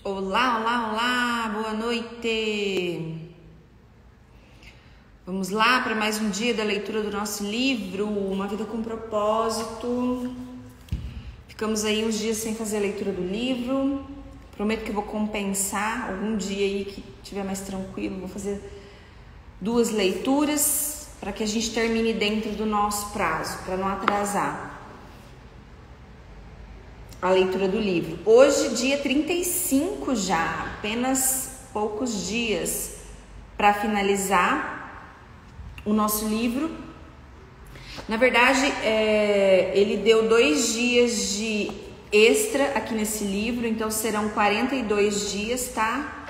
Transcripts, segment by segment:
Olá, olá, olá, boa noite. Vamos lá para mais um dia da leitura do nosso livro, Uma Vida com Propósito. Ficamos aí uns dias sem fazer a leitura do livro. Prometo que vou compensar algum dia aí que estiver mais tranquilo. Vou fazer 2 leituras para que a gente termine dentro do nosso prazo, para não atrasar a leitura do livro. Hoje, dia 35 já, apenas poucos dias para finalizar o nosso livro. Na verdade, ele deu 2 dias de extra aqui nesse livro, então serão 42 dias, tá?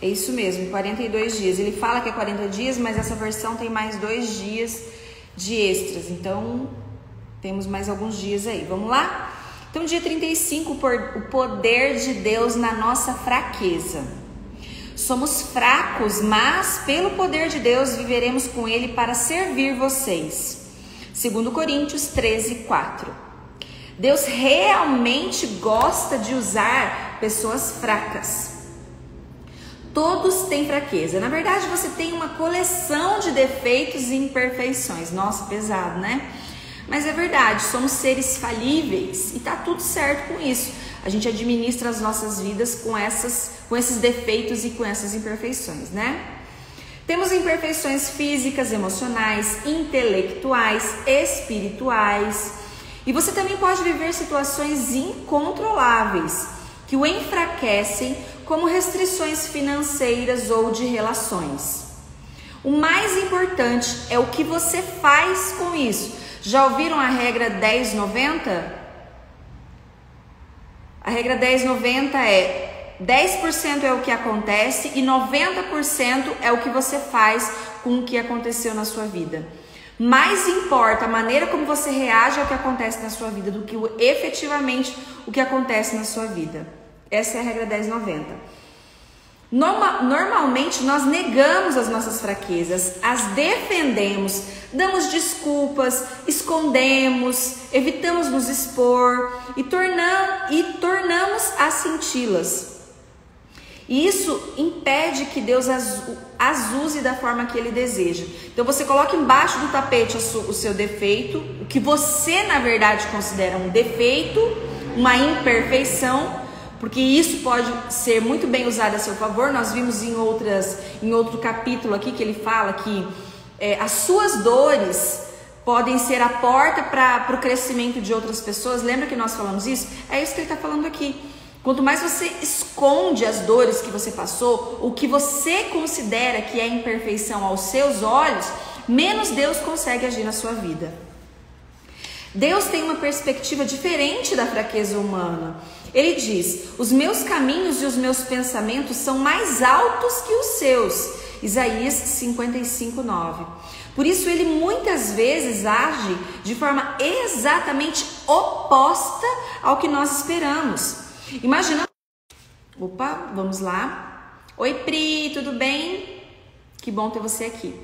É isso mesmo, 42 dias. Ele fala que é 40 dias, mas essa versão tem mais 2 dias de extras, então temos mais alguns dias aí. Vamos lá? Então, dia 35, o poder de Deus na nossa fraqueza. Somos fracos, mas pelo poder de Deus viveremos com Ele para servir vocês. 2 Coríntios 13, 4. Deus realmente gosta de usar pessoas fracas. Todos têm fraqueza. Na verdade, você tem uma coleção de defeitos e imperfeições. Nossa, pesado, né? Mas é verdade, somos seres falíveis e tá tudo certo com isso. A gente administra as nossas vidas com esses defeitos e com essas imperfeições, né? Temos imperfeições físicas, emocionais, intelectuais, espirituais. E você também pode viver situações incontroláveis que o enfraquecem, como restrições financeiras ou de relações. O mais importante é o que você faz com isso. Já ouviram a regra 10-90? A regra 10-90 é 10% é o que acontece e 90% é o que você faz com o que aconteceu na sua vida. Mais importa a maneira como você reage ao que acontece na sua vida do que efetivamente o que acontece na sua vida. Essa é a regra 10-90. Normalmente nós negamos as nossas fraquezas, as defendemos, damos desculpas, escondemos, evitamos nos expor e tornamos a senti-las. E isso impede que Deus as use da forma que Ele deseja. Então você coloca embaixo do tapete o seu defeito, o que você na verdade considera um defeito, uma imperfeição, porque isso pode ser muito bem usado a seu favor. Nós vimos em outro capítulo aqui que ele fala que as suas dores podem ser a porta para o crescimento de outras pessoas. Lembra que nós falamos isso? É isso que ele está falando aqui. Quanto mais você esconde as dores que você passou, o que você considera que é imperfeição aos seus olhos, menos Deus consegue agir na sua vida. Deus tem uma perspectiva diferente da fraqueza humana. Ele diz: os meus caminhos e os meus pensamentos são mais altos que os seus. Isaías 55, 9. Por isso ele muitas vezes age de forma exatamente oposta ao que nós esperamos. Imagina... Opa, vamos lá. Oi, Pri, tudo bem? Que bom ter você aqui.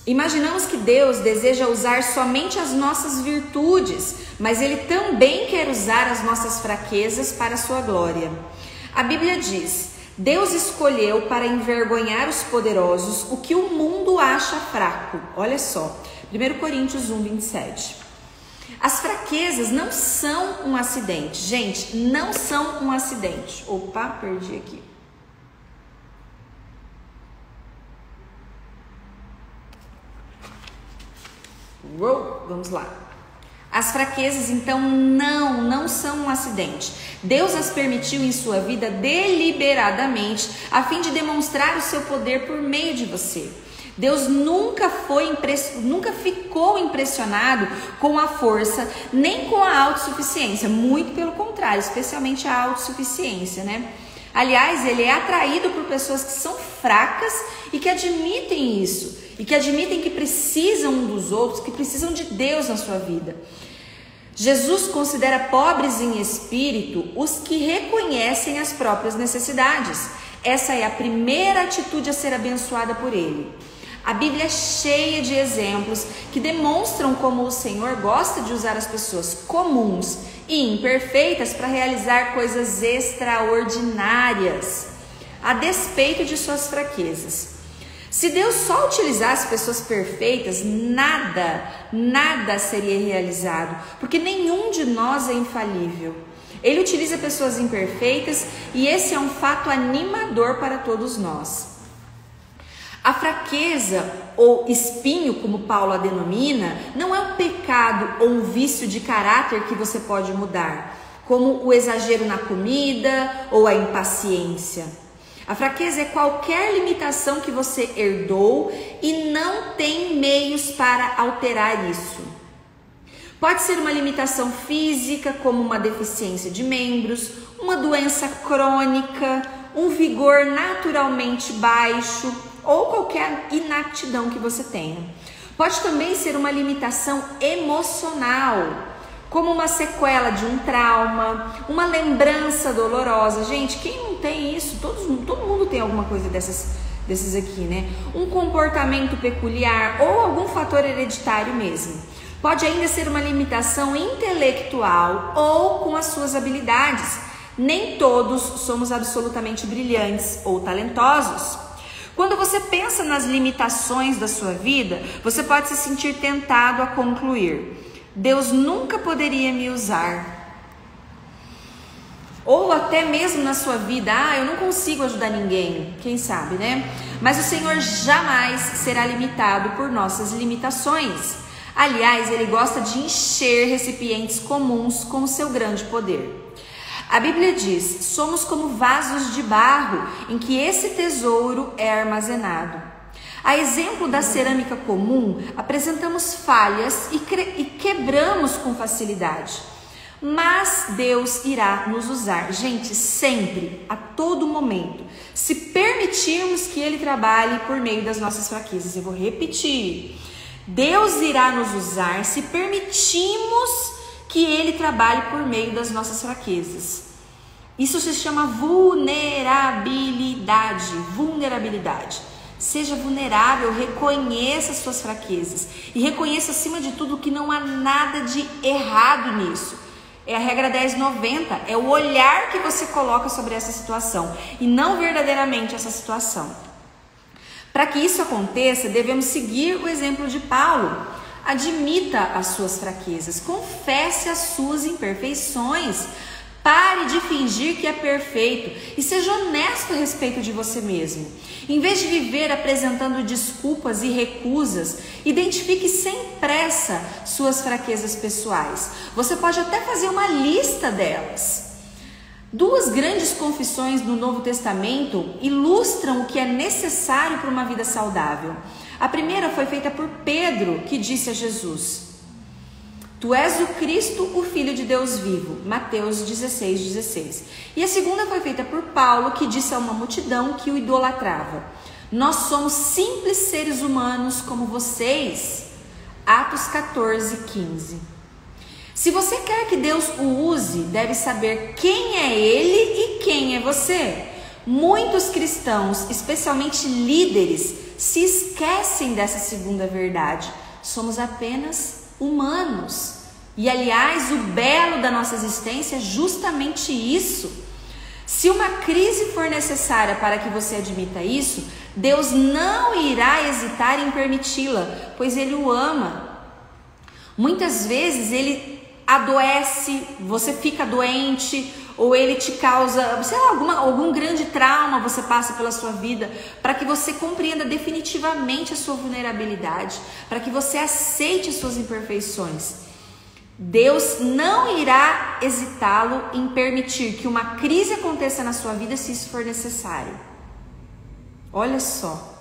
Imaginamos que Deus deseja usar somente as nossas virtudes, mas Ele também quer usar as nossas fraquezas para a sua glória. A Bíblia diz: Deus escolheu para envergonhar os poderosos o que o mundo acha fraco. Olha só, 1 Coríntios 1, 27. As fraquezas não são um acidente. Gente, não são um acidente. Opa, perdi aqui. Vamos lá. As fraquezas, então, não são um acidente. Deus as permitiu em sua vida deliberadamente, a fim de demonstrar o seu poder por meio de você. Deus nunca ficou impressionado com a força, nem com a autossuficiência. Muito pelo contrário, especialmente a autossuficiência, né? Aliás, Ele é atraído por pessoas que são fracas e que admitem isso. E que admitem que precisam um dos outros, que precisam de Deus na sua vida. Jesus considera pobres em espírito os que reconhecem as próprias necessidades. Essa é a primeira atitude a ser abençoada por Ele. A Bíblia é cheia de exemplos que demonstram como o Senhor gosta de usar as pessoas comuns e imperfeitas para realizar coisas extraordinárias, a despeito de suas fraquezas. Se Deus só utilizasse pessoas perfeitas, nada seria realizado, porque nenhum de nós é infalível. Ele utiliza pessoas imperfeitas e esse é um fato animador para todos nós. A fraqueza ou espinho, como Paulo a denomina, não é um pecado ou um vício de caráter que você pode mudar, como o exagero na comida ou a impaciência. A fraqueza é qualquer limitação que você herdou e não tem meios para alterar isso. Pode ser uma limitação física, como uma deficiência de membros, uma doença crônica, um vigor naturalmente baixo ou qualquer inaptidão que você tenha. Pode também ser uma limitação emocional, como uma sequela de um trauma, uma lembrança dolorosa. Gente, quem não tem isso? Todo mundo tem alguma coisa desses aqui, né? Um comportamento peculiar ou algum fator hereditário mesmo. Pode ainda ser uma limitação intelectual ou com as suas habilidades. Nem todos somos absolutamente brilhantes ou talentosos. Quando você pensa nas limitações da sua vida, você pode se sentir tentado a concluir: Deus nunca poderia me usar. Ou até mesmo na sua vida: eu não consigo ajudar ninguém. Quem sabe, né? Mas o Senhor jamais será limitado por nossas limitações. Aliás, Ele gosta de encher recipientes comuns com o seu grande poder. A Bíblia diz: somos como vasos de barro em que esse tesouro é armazenado. A exemplo da cerâmica comum, apresentamos falhas e quebramos com facilidade. Mas Deus irá nos usar, gente, sempre, a todo momento, se permitirmos que Ele trabalhe por meio das nossas fraquezas. Eu vou repetir: Deus irá nos usar se permitirmos que Ele trabalhe por meio das nossas fraquezas. Isso se chama vulnerabilidade. Seja vulnerável, reconheça as suas fraquezas e reconheça acima de tudo que não há nada de errado nisso. É a regra 10-90, é o olhar que você coloca sobre essa situação e não verdadeiramente essa situação. Para que isso aconteça, devemos seguir o exemplo de Paulo. Admita as suas fraquezas, confesse as suas imperfeições, pare de fingir que é perfeito e seja honesto a respeito de você mesmo. Em vez de viver apresentando desculpas e recusas, identifique sem pressa suas fraquezas pessoais. Você pode até fazer uma lista delas. Duas grandes confissões no Novo Testamento ilustram o que é necessário para uma vida saudável. A primeira foi feita por Pedro, que disse a Jesus: Tu és o Cristo, o Filho de Deus vivo. Mateus 16:16. E a segunda foi feita por Paulo, que disse a uma multidão que o idolatrava: Nós somos simples seres humanos como vocês. Atos 14:15. Se você quer que Deus o use, deve saber quem é Ele e quem é você. Muitos cristãos, especialmente líderes, se esquecem dessa segunda verdade. Somos apenas humanos. E aliás, o belo da nossa existência é justamente isso. Se uma crise for necessária para que você admita isso, Deus não irá hesitar em permiti-la, pois Ele o ama. Muitas vezes Ele adoece, você fica doente, ou Ele te causa, sei lá, algum grande trauma você passa pela sua vida, para que você compreenda definitivamente a sua vulnerabilidade, para que você aceite as suas imperfeições. Deus não irá hesitá-lo em permitir que uma crise aconteça na sua vida se isso for necessário. Olha só.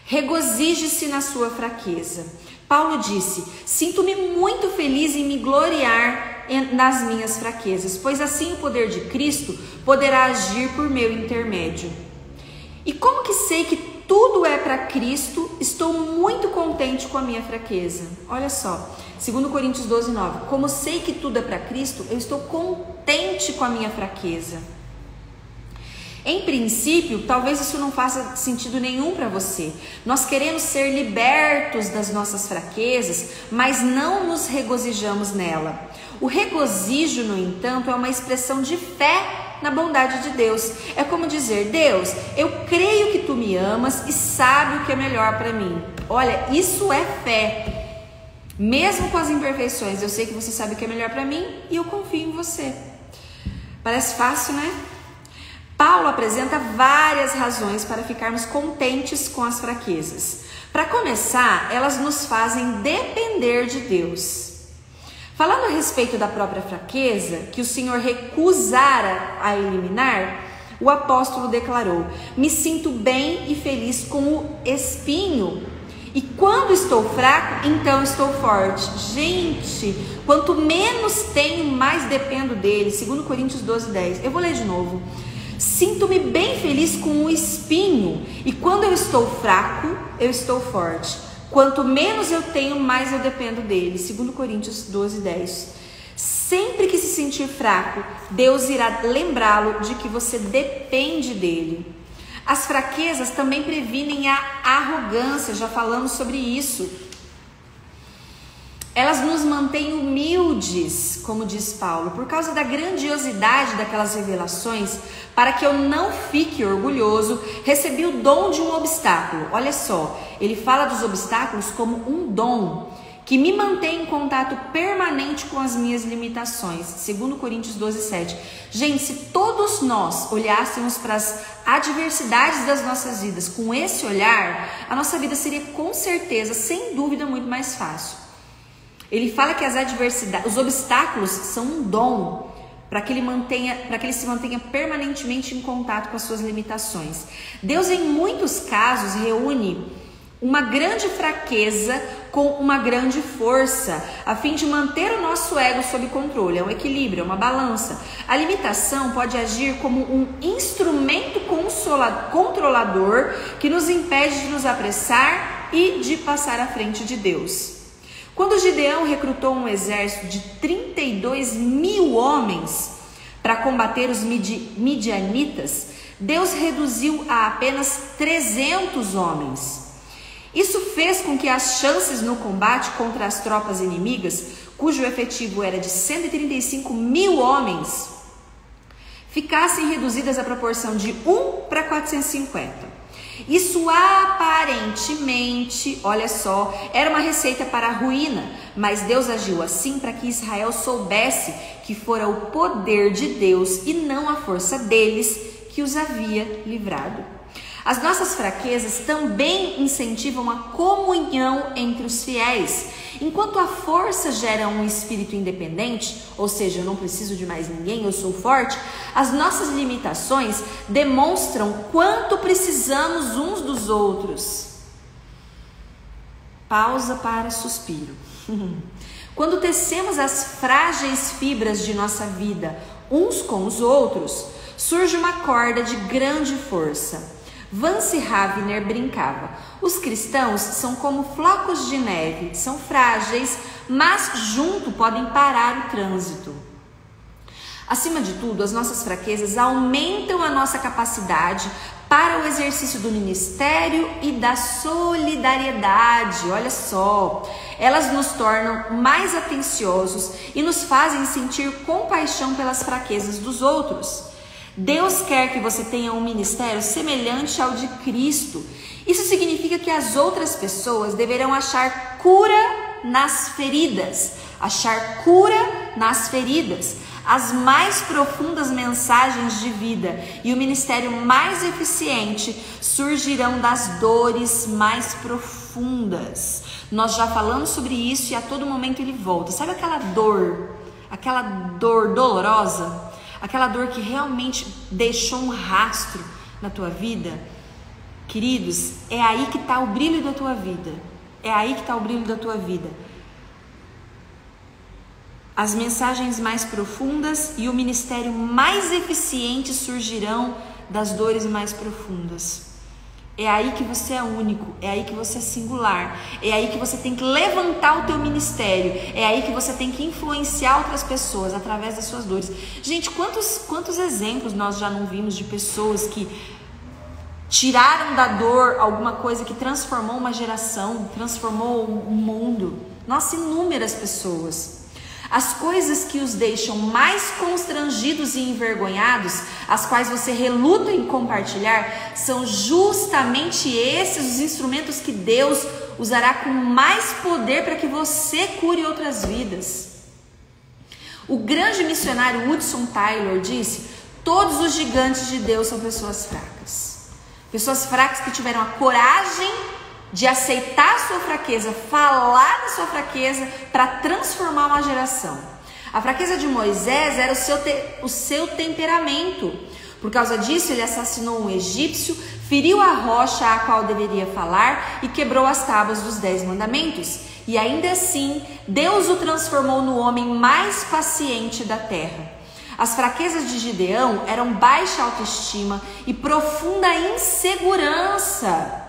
Regozije-se na sua fraqueza. Paulo disse: Sinto-me muito feliz em me gloriar nas minhas fraquezas, pois assim o poder de Cristo poderá agir por meu intermédio. E como que sei que tudo é para Cristo? Estou muito contente com a minha fraqueza. Olha só, 2 Coríntios 12:9. Como sei que tudo é para Cristo, eu estou contente com a minha fraqueza. Em princípio, talvez isso não faça sentido nenhum para você. Nós queremos ser libertos das nossas fraquezas, mas não nos regozijamos nela. O regozijo, no entanto, é uma expressão de fé na bondade de Deus. É como dizer: Deus, eu creio que tu me amas e sabe o que é melhor para mim. Olha, isso é fé. Mesmo com as imperfeições, eu sei que você sabe o que é melhor para mim e eu confio em você. Parece fácil, né? Paulo apresenta várias razões para ficarmos contentes com as fraquezas. Para começar, elas nos fazem depender de Deus. Falando a respeito da própria fraqueza, que o Senhor recusara a eliminar, o apóstolo declarou: me sinto bem e feliz com o espinho, e quando estou fraco, então estou forte. Gente, quanto menos tenho, mais dependo dele. 2 Coríntios 12:10. Eu vou ler de novo. Sinto-me bem feliz com o espinho, e quando eu estou fraco, eu estou forte. Quanto menos eu tenho, mais eu dependo dele. 2 Coríntios 12:10. Sempre que se sentir fraco, Deus irá lembrá-lo de que você depende dele. As fraquezas também previnem a arrogância, já falamos sobre isso. Elas nos mantêm humildes, como diz Paulo, por causa da grandiosidade daquelas revelações. Para que eu não fique orgulhoso, recebi o dom de um obstáculo. Olha só, ele fala dos obstáculos como um dom que me mantém em contato permanente com as minhas limitações. 2 Coríntios 12:7. Gente, se todos nós olhássemos para as adversidades das nossas vidas com esse olhar, a nossa vida seria com certeza, sem dúvida, muito mais fácil. Ele fala que as adversidades, os obstáculos são um dom para que ele se mantenha permanentemente em contato com as suas limitações. Deus, em muitos casos, reúne uma grande fraqueza com uma grande força, a fim de manter o nosso ego sob controle. É um equilíbrio, é uma balança. A limitação pode agir como um instrumento controlador que nos impede de nos apressar e de passar à frente de Deus. Quando Gideão recrutou um exército de 32 mil homens para combater os midianitas, Deus reduziu a apenas 300 homens. Isso fez com que as chances no combate contra as tropas inimigas, cujo efetivo era de 135 mil homens, ficassem reduzidas à proporção de 1 para 450. Isso aparentemente, olha só, era uma receita para a ruína, mas Deus agiu assim para que Israel soubesse que fora o poder de Deus e não a força deles que os havia livrado. As nossas fraquezas também incentivam a comunhão entre os fiéis. Enquanto a força gera um espírito independente, ou seja, eu não preciso de mais ninguém, eu sou forte, as nossas limitações demonstram quanto precisamos uns dos outros. Pausa para suspiro. Quando tecemos as frágeis fibras de nossa vida uns com os outros, surge uma corda de grande força. Vance Havner brincava: os cristãos são como flocos de neve, são frágeis, mas junto podem parar o trânsito. Acima de tudo, as nossas fraquezas aumentam a nossa capacidade para o exercício do ministério e da solidariedade. Olha só, elas nos tornam mais atenciosos e nos fazem sentir compaixão pelas fraquezas dos outros. Deus quer que você tenha um ministério semelhante ao de Cristo. Isso significa que as outras pessoas deverão achar cura nas feridas. Achar cura nas feridas. As mais profundas mensagens de vida e o ministério mais eficiente surgirão das dores mais profundas. Nós já falamos sobre isso e a todo momento ele volta. Sabe aquela dor dolorosa? Aquela dor que realmente deixou um rastro na tua vida? Queridos, é aí que está o brilho da tua vida. É aí que está o brilho da tua vida. As mensagens mais profundas e o ministério mais eficiente surgirão das dores mais profundas. É aí que você é único, é aí que você é singular, é aí que você tem que levantar o teu ministério, é aí que você tem que influenciar outras pessoas através das suas dores. Gente, quantos exemplos nós já não vimos de pessoas que tiraram da dor alguma coisa que transformou uma geração, transformou um mundo? Nossa, inúmeras pessoas. As coisas que os deixam mais constrangidos e envergonhados, as quais você reluta em compartilhar, são justamente esses os instrumentos que Deus usará com mais poder para que você cure outras vidas. O grande missionário Hudson Taylor disse: todos os gigantes de Deus são pessoas fracas. Pessoas fracas que tiveram a coragem de aceitar a sua fraqueza, falar da sua fraqueza para transformar uma geração. A fraqueza de Moisés era o seu temperamento. Por causa disso, ele assassinou um egípcio, feriu a rocha a qual deveria falar e quebrou as tábuas dos 10 mandamentos. E ainda assim, Deus o transformou no homem mais paciente da terra. As fraquezas de Gideão eram baixa autoestima e profunda insegurança.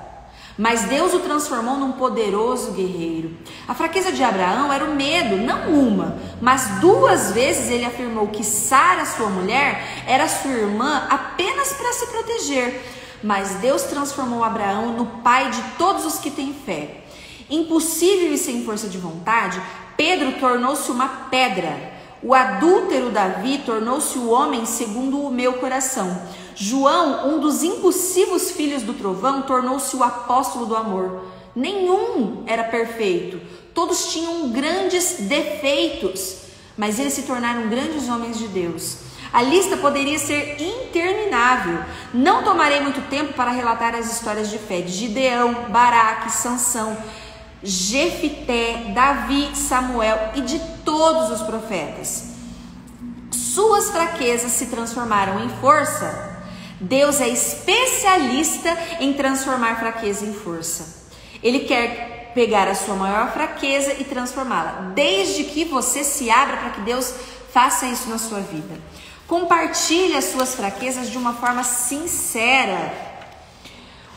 Mas Deus o transformou num poderoso guerreiro. A fraqueza de Abraão era o medo, não uma, mas 2 vezes ele afirmou que Sara, sua mulher, era sua irmã apenas para se proteger. Mas Deus transformou Abraão no pai de todos os que têm fé. Impossível e sem força de vontade, Pedro tornou-se uma pedra. O adúltero Davi tornou-se o homem segundo o meu coração. João, um dos impossíveis filhos do trovão, tornou-se o apóstolo do amor. Nenhum era perfeito, todos tinham grandes defeitos, mas eles se tornaram grandes homens de Deus. A lista poderia ser interminável. Não tomarei muito tempo para relatar as histórias de fé de Gideão, Baraque, Sansão, Jefité, Davi, Samuel e de todos os profetas. Suas fraquezas se transformaram em força. Deus é especialista em transformar fraqueza em força. Ele quer pegar a sua maior fraqueza e transformá-la, desde que você se abra para que Deus faça isso na sua vida. Compartilhe as suas fraquezas de uma forma sincera.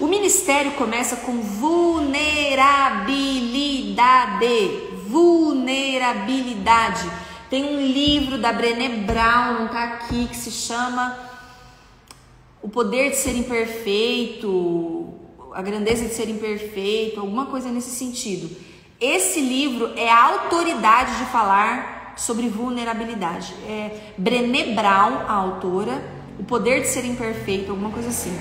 O ministério começa com vulnerabilidade. Vulnerabilidade. Tem um livro da Brené Brown, não está aqui, que se chama O Poder de Ser Imperfeito, A Grandeza de Ser Imperfeito, alguma coisa nesse sentido. Esse livro é a autoridade de falar sobre vulnerabilidade. É Brené Brown, a autora, O Poder de Ser Imperfeito, alguma coisa assim.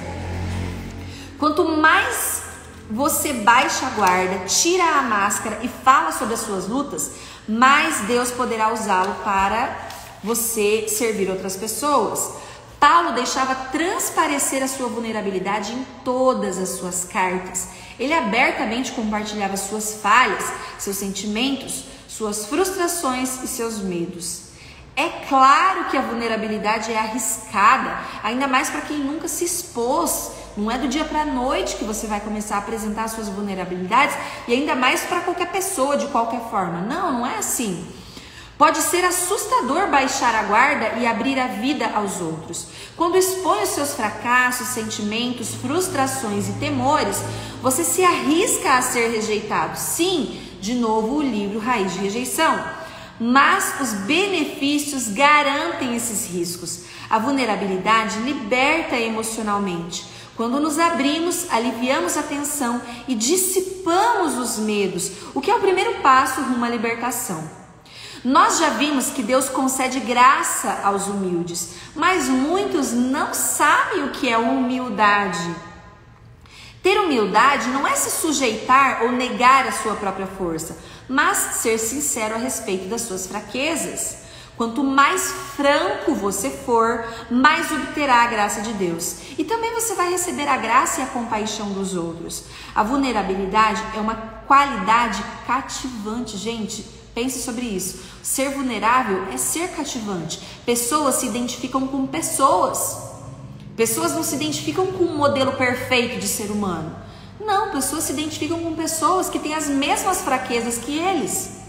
Quanto mais você baixa a guarda, tira a máscara e fala sobre as suas lutas, mais Deus poderá usá-lo para você servir outras pessoas. Paulo deixava transparecer a sua vulnerabilidade em todas as suas cartas. Ele abertamente compartilhava suas falhas, seus sentimentos, suas frustrações e seus medos. É claro que a vulnerabilidade é arriscada, ainda mais para quem nunca se expôs. Não é do dia para a noite que você vai começar a apresentar suas vulnerabilidades e ainda mais para qualquer pessoa, de qualquer forma. Não é assim. Pode ser assustador baixar a guarda e abrir a vida aos outros. Quando expõe os seus fracassos, sentimentos, frustrações e temores, você se arrisca a ser rejeitado. Sim, de novo o livro Raiz de Rejeição. Mas os benefícios garantem esses riscos. A vulnerabilidade liberta emocionalmente. Quando nos abrimos, aliviamos a tensão e dissipamos os medos, o que é o primeiro passo rumo à libertação. Nós já vimos que Deus concede graça aos humildes, mas muitos não sabem o que é humildade. Ter humildade não é se sujeitar ou negar a sua própria força, mas ser sincero a respeito das suas fraquezas. Quanto mais franco você for, mais obterá a graça de Deus. E também você vai receber a graça e a compaixão dos outros. A vulnerabilidade é uma qualidade cativante. Gente, pense sobre isso. Ser vulnerável é ser cativante. Pessoas se identificam com pessoas. Pessoas não se identificam com um modelo perfeito de ser humano. Não, pessoas se identificam com pessoas que têm as mesmas fraquezas que eles.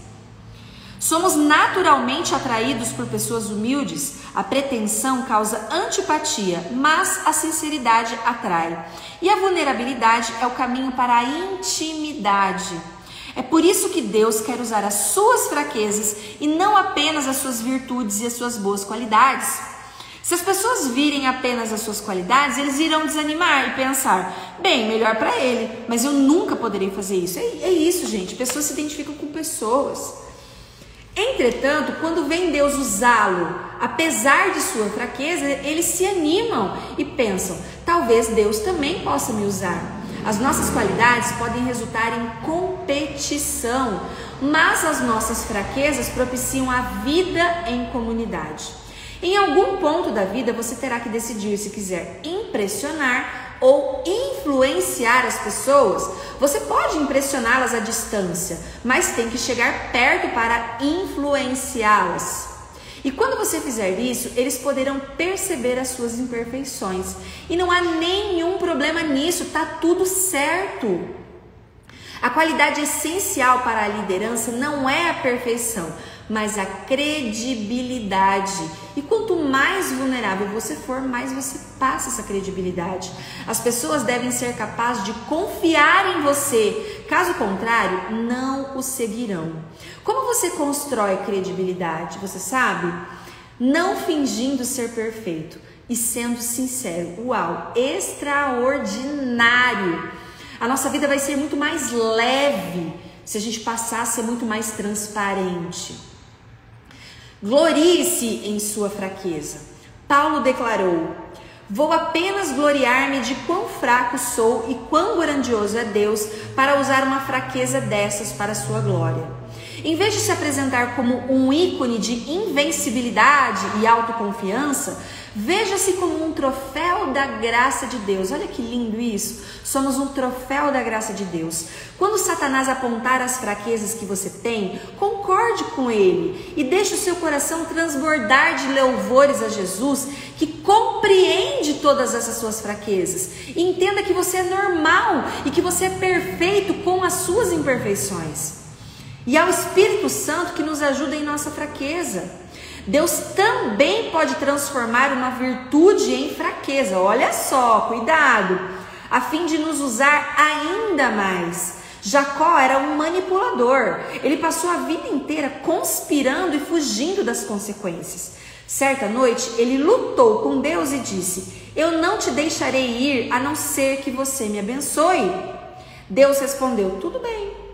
Somos naturalmente atraídos por pessoas humildes. A pretensão causa antipatia, mas a sinceridade atrai. E a vulnerabilidade é o caminho para a intimidade. É por isso que Deus quer usar as suas fraquezas e não apenas as suas virtudes e as suas boas qualidades. Se as pessoas virem apenas as suas qualidades, eles irão desanimar e pensar, bem, melhor para ele, mas eu nunca poderei fazer isso. É isso, gente, pessoas se identificam com pessoas. Entretanto, quando vem Deus usá-lo, apesar de sua fraqueza, eles se animam e pensam, talvez Deus também possa me usar. As nossas qualidades podem resultar em competição, mas as nossas fraquezas propiciam a vida em comunidade. Em algum ponto da vida, você terá que decidir se quiser impressionar ou influenciar as pessoas. Você pode impressioná-las à distância, mas tem que chegar perto para influenciá-las. E quando você fizer isso, eles poderão perceber as suas imperfeições. E não há nenhum problema nisso, tá tudo certo. A qualidade essencial para a liderança não é a perfeição, mas a credibilidade. E quanto mais vulnerável você for, mais você passa essa credibilidade. As pessoas devem ser capazes de confiar em você. Caso contrário, não o seguirão. Como você constrói credibilidade? Você sabe? Não fingindo ser perfeito e sendo sincero. Uau, extraordinário! A nossa vida vai ser muito mais leve se a gente passar a ser muito mais transparente. Glorie-se em sua fraqueza. Paulo declarou: vou apenas gloriar-me de quão fraco sou e quão grandioso é Deus para usar uma fraqueza dessas para a sua glória. Em vez de se apresentar como um ícone de invencibilidade e autoconfiança, veja-se como um troféu da graça de Deus. Olha que lindo isso. Somos um troféu da graça de Deus. Quando Satanás apontar as fraquezas que você tem, concorde com ele e deixe o seu coração transbordar de louvores a Jesus, que compreende todas essas suas fraquezas. E entenda que você é normal e que você é perfeito com as suas imperfeições. E é o Espírito Santo que nos ajuda em nossa fraqueza. Deus também pode transformar uma virtude em fraqueza. Olha só, cuidado, a fim de nos usar ainda mais. Jacó era um manipulador. Ele passou a vida inteira conspirando e fugindo das consequências. Certa noite, ele lutou com Deus e disse: eu não te deixarei ir a não ser que você me abençoe. Deus respondeu: tudo bem.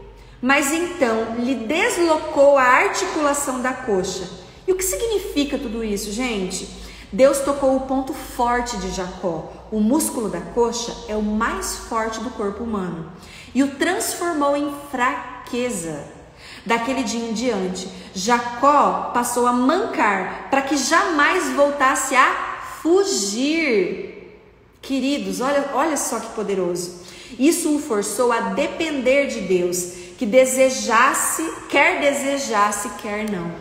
Mas então lhe deslocou a articulação da coxa. E o que significa tudo isso, gente? Deus tocou o ponto forte de Jacó. O músculo da coxa é o mais forte do corpo humano. E o transformou em fraqueza. Daquele dia em diante, Jacó passou a mancar para que jamais voltasse a fugir. Queridos, olha só que poderoso. Isso o forçou a depender de Deus, que quer desejasse, quer não.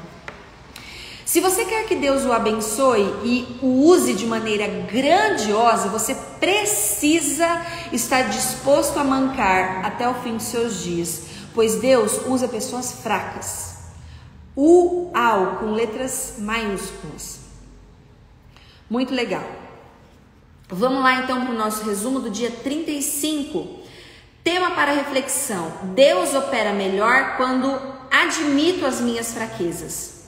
Se você quer que Deus o abençoe e o use de maneira grandiosa, você precisa estar disposto a mancar até o fim dos seus dias, pois Deus usa pessoas fracas. UAU, com letras maiúsculas. Muito legal. Vamos lá então para o nosso resumo do dia 35. Tema para reflexão: Deus opera melhor quando admito as minhas fraquezas.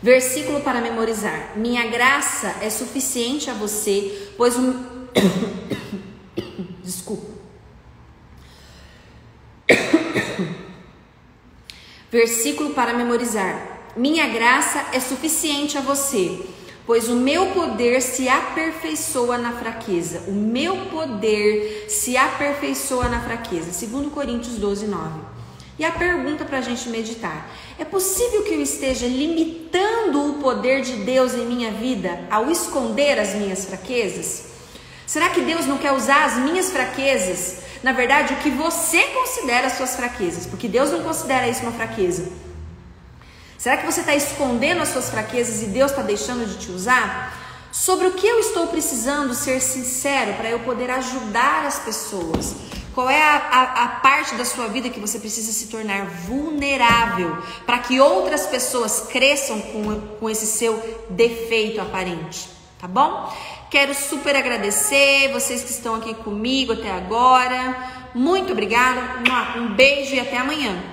Versículo para memorizar: minha graça é suficiente a você, pois o... Desculpa. Versículo para memorizar: minha graça é suficiente a você, pois o meu poder se aperfeiçoa na fraqueza. O meu poder se aperfeiçoa na fraqueza. 2 Coríntios 12, 9. E a pergunta para a gente meditar: é possível que eu esteja limitando o poder de Deus em minha vida ao esconder as minhas fraquezas? Será que Deus não quer usar as minhas fraquezas? Na verdade, o que você considera as suas fraquezas, porque Deus não considera isso uma fraqueza. Será que você está escondendo as suas fraquezas e Deus está deixando de te usar? Sobre o que eu estou precisando ser sincero para eu poder ajudar as pessoas? Qual é a parte da sua vida que você precisa se tornar vulnerável para que outras pessoas cresçam com esse seu defeito aparente, tá bom? Quero super agradecer vocês que estão aqui comigo até agora. Muito obrigada, um beijo e até amanhã.